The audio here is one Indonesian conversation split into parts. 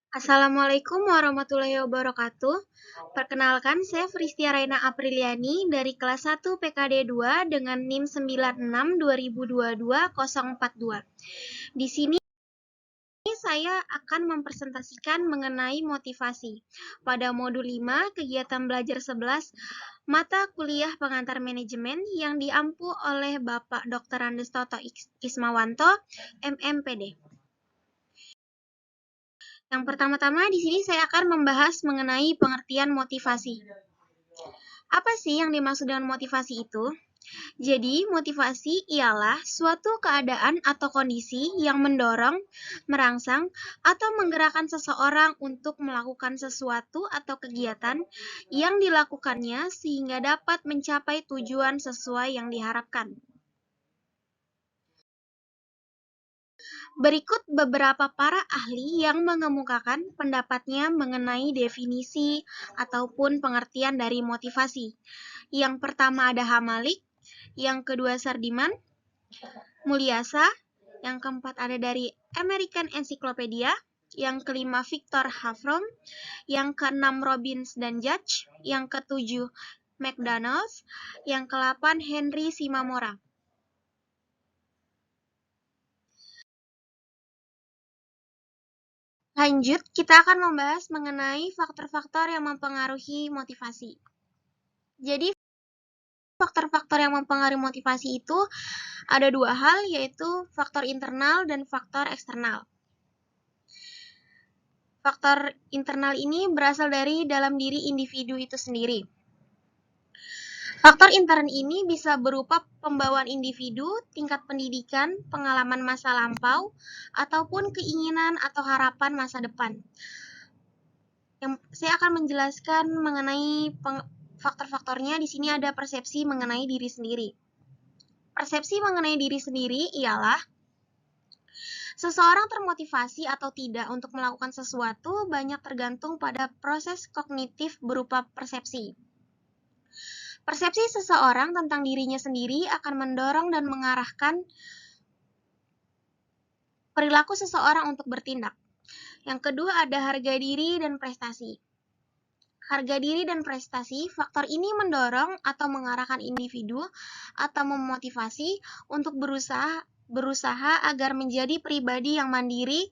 Assalamualaikum warahmatullahi wabarakatuh. Perkenalkan, saya Fristia Raina Apriliani dari kelas 1 PKD 2 dengan NIM 96 2022 042. Di sini saya akan mempresentasikan mengenai motivasi. Pada modul 5, kegiatan belajar 11, mata kuliah pengantar manajemen yang diampu oleh Bapak Dr. Andes Toto Ismawanto, MMPD. Yang pertama-tama di sini saya akan membahas mengenai pengertian motivasi. Apa sih yang dimaksud dengan motivasi itu? Jadi, motivasi ialah suatu keadaan atau kondisi yang mendorong, merangsang, atau menggerakkan seseorang untuk melakukan sesuatu atau kegiatan yang dilakukannya sehingga dapat mencapai tujuan sesuai yang diharapkan. Berikut beberapa para ahli yang mengemukakan pendapatnya mengenai definisi ataupun pengertian dari motivasi. Yang pertama ada Hamalik, yang kedua Sardiman, Mulyasa, yang keempat ada dari American Encyclopedia, yang kelima Victor Havrom, yang keenam Robbins dan Judge, yang ketujuh McDonald's, yang ke-8 Henry Simamora. Lanjut, kita akan membahas mengenai faktor-faktor yang mempengaruhi motivasi. Jadi, faktor-faktor yang mempengaruhi motivasi itu ada dua hal, yaitu faktor internal dan faktor eksternal. Faktor internal ini berasal dari dalam diri individu itu sendiri. Faktor intern ini bisa berupa pembawaan individu, tingkat pendidikan, pengalaman masa lampau, ataupun keinginan atau harapan masa depan. Saya akan menjelaskan mengenai faktor-faktornya. Di sini ada persepsi mengenai diri sendiri. Persepsi mengenai diri sendiri ialah seseorang termotivasi atau tidak untuk melakukan sesuatu banyak tergantung pada proses kognitif berupa persepsi. Persepsi seseorang tentang dirinya sendiri akan mendorong dan mengarahkan perilaku seseorang untuk bertindak. Yang kedua ada harga diri dan prestasi. Harga diri dan prestasi, faktor ini mendorong atau mengarahkan individu atau memotivasi untuk berusaha agar menjadi pribadi yang mandiri,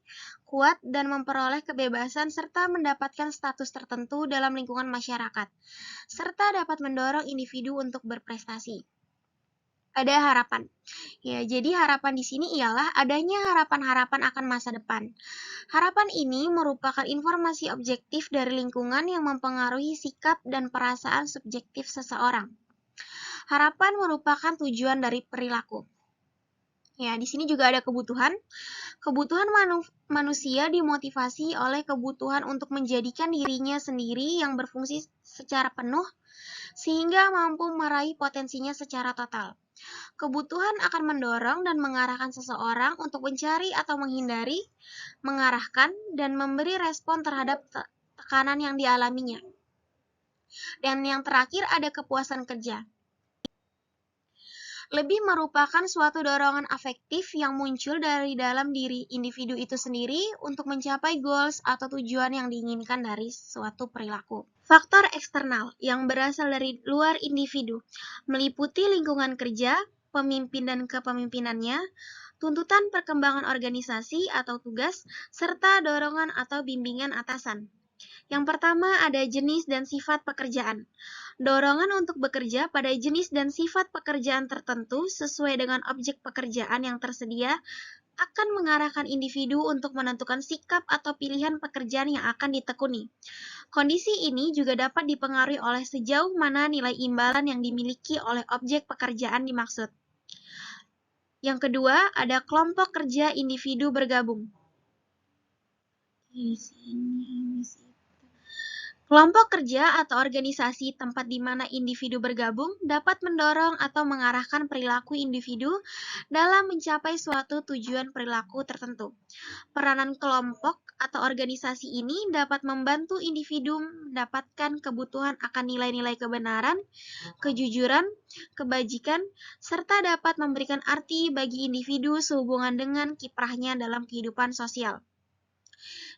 kuat, dan memperoleh kebebasan serta mendapatkan status tertentu dalam lingkungan masyarakat, serta dapat mendorong individu untuk berprestasi. Ada harapan. Ya, jadi harapan di sini ialah adanya harapan-harapan akan masa depan. Harapan ini merupakan informasi objektif dari lingkungan yang mempengaruhi sikap dan perasaan subjektif seseorang. Harapan merupakan tujuan dari perilaku. Ya, di sini juga ada kebutuhan. Kebutuhan manusia dimotivasi oleh kebutuhan untuk menjadikan dirinya sendiri yang berfungsi secara penuh sehingga mampu meraih potensinya secara total. Kebutuhan akan mendorong dan mengarahkan seseorang untuk mencari atau menghindari, mengarahkan, dan memberi respon terhadap tekanan yang dialaminya. Dan yang terakhir ada kepuasan kerja. Lebih merupakan suatu dorongan afektif yang muncul dari dalam diri individu itu sendiri untuk mencapai goals atau tujuan yang diinginkan dari suatu perilaku. Faktor eksternal yang berasal dari luar individu meliputi lingkungan kerja, pemimpin dan kepemimpinannya, tuntutan perkembangan organisasi atau tugas, serta dorongan atau bimbingan atasan. Yang pertama ada jenis dan sifat pekerjaan. Dorongan untuk bekerja pada jenis dan sifat pekerjaan tertentu sesuai dengan objek pekerjaan yang tersedia akan mengarahkan individu untuk menentukan sikap atau pilihan pekerjaan yang akan ditekuni. Kondisi ini juga dapat dipengaruhi oleh sejauh mana nilai imbalan yang dimiliki oleh objek pekerjaan dimaksud. Yang kedua, ada kelompok kerja individu bergabung. Kelompok kerja atau organisasi tempat di mana individu bergabung dapat mendorong atau mengarahkan perilaku individu dalam mencapai suatu tujuan perilaku tertentu. Peranan kelompok atau organisasi ini dapat membantu individu mendapatkan kebutuhan akan nilai-nilai kebenaran, kejujuran, kebajikan, serta dapat memberikan arti bagi individu sehubungan dengan kiprahnya dalam kehidupan sosial.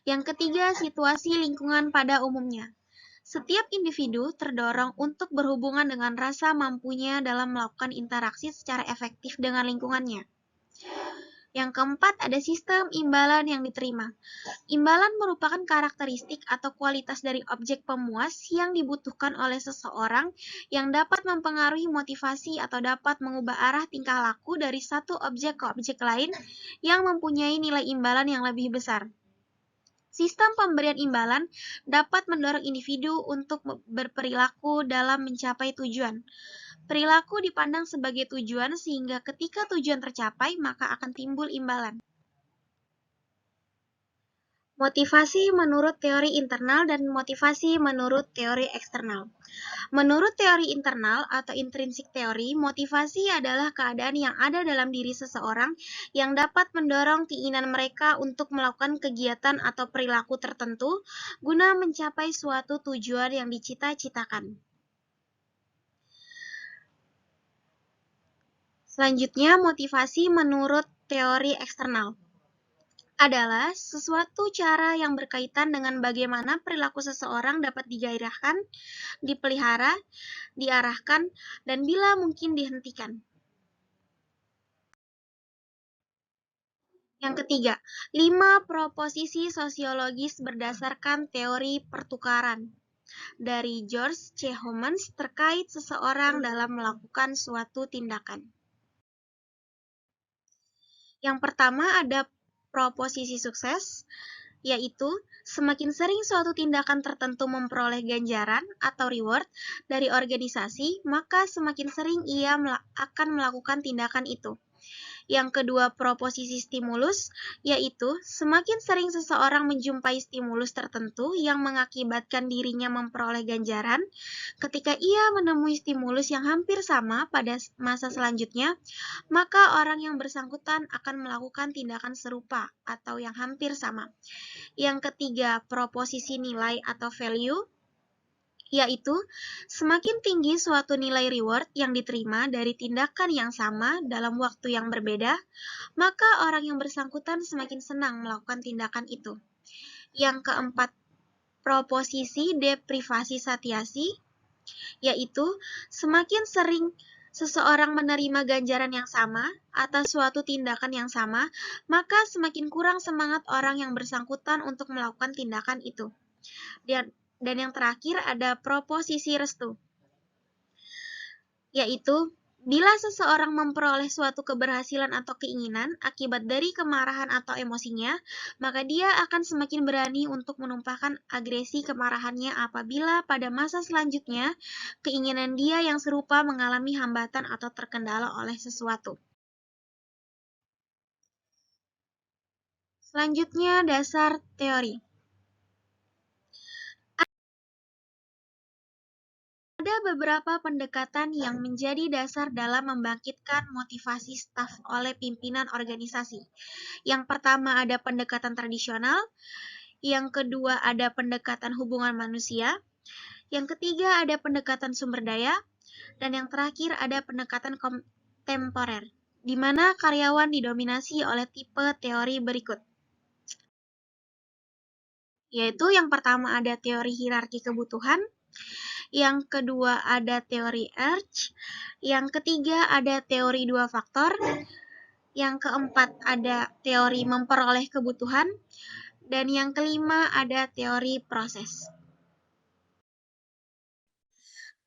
Yang ketiga, situasi lingkungan pada umumnya. Setiap individu terdorong untuk berhubungan dengan rasa mampunya dalam melakukan interaksi secara efektif dengan lingkungannya. Yang keempat, ada sistem imbalan yang diterima. Imbalan merupakan karakteristik atau kualitas dari objek pemuas yang dibutuhkan oleh seseorang yang dapat mempengaruhi motivasi atau dapat mengubah arah tingkah laku dari satu objek ke objek lain yang mempunyai nilai imbalan yang lebih besar. Sistem pemberian imbalan dapat mendorong individu untuk berperilaku dalam mencapai tujuan. Perilaku dipandang sebagai tujuan sehingga ketika tujuan tercapai maka akan timbul imbalan. Motivasi menurut teori internal dan motivasi menurut teori eksternal. Menurut teori internal atau intrinsic teori, motivasi adalah keadaan yang ada dalam diri seseorang yang dapat mendorong keinginan mereka untuk melakukan kegiatan atau perilaku tertentu guna mencapai suatu tujuan yang dicita-citakan. Selanjutnya, motivasi menurut teori eksternal adalah sesuatu cara yang berkaitan dengan bagaimana perilaku seseorang dapat digairahkan, dipelihara, diarahkan, dan bila mungkin dihentikan. Yang ketiga, 5 proposisi sosiologis berdasarkan teori pertukaran dari George C. Homans terkait seseorang dalam melakukan suatu tindakan. Yang pertama ada proposisi sukses, yaitu semakin sering suatu tindakan tertentu memperoleh ganjaran atau reward dari organisasi, maka semakin sering ia akan melakukan tindakan itu. Yang kedua, proposisi stimulus, yaitu semakin sering seseorang menjumpai stimulus tertentu yang mengakibatkan dirinya memperoleh ganjaran, ketika ia menemui stimulus yang hampir sama pada masa selanjutnya, maka orang yang bersangkutan akan melakukan tindakan serupa atau yang hampir sama. Yang ketiga, proposisi nilai atau value, yaitu semakin tinggi suatu nilai reward yang diterima dari tindakan yang sama dalam waktu yang berbeda, maka orang yang bersangkutan semakin senang melakukan tindakan itu. Yang keempat, proposisi deprivasi satiasi, yaitu semakin sering seseorang menerima ganjaran yang sama atas suatu tindakan yang sama, maka semakin kurang semangat orang yang bersangkutan untuk melakukan tindakan itu. Dan yang terakhir ada proposisi restu, yaitu bila seseorang memperoleh suatu keberhasilan atau keinginan akibat dari kemarahan atau emosinya, maka dia akan semakin berani untuk menumpahkan agresi kemarahannya apabila pada masa selanjutnya keinginan dia yang serupa mengalami hambatan atau terkendala oleh sesuatu. Selanjutnya, dasar teori. Ada beberapa pendekatan yang menjadi dasar dalam membangkitkan motivasi staf oleh pimpinan organisasi. Yang pertama ada pendekatan tradisional, yang kedua ada pendekatan hubungan manusia, yang ketiga ada pendekatan sumber daya, dan yang terakhir ada pendekatan kontemporer, di mana karyawan didominasi oleh tipe teori berikut. Yaitu yang pertama ada teori hierarki kebutuhan, yang kedua ada teori Erch, yang ketiga ada teori dua faktor, yang keempat ada teori memperoleh kebutuhan, dan yang kelima ada teori proses.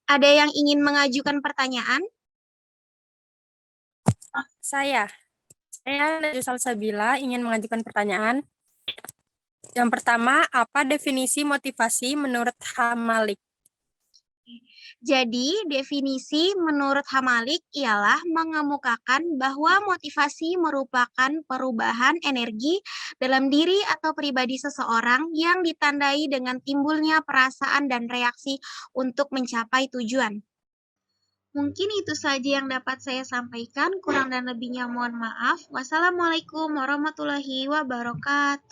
Ada yang ingin mengajukan pertanyaan? Saya Najwa Salsabila ingin mengajukan pertanyaan. Yang pertama, apa definisi motivasi menurut Hamalik? Jadi, definisi menurut Hamalik ialah mengemukakan bahwa motivasi merupakan perubahan energi dalam diri atau pribadi seseorang yang ditandai dengan timbulnya perasaan dan reaksi untuk mencapai tujuan. Mungkin itu saja yang dapat saya sampaikan, kurang dan lebihnya mohon maaf. Wassalamualaikum warahmatullahi wabarakatuh.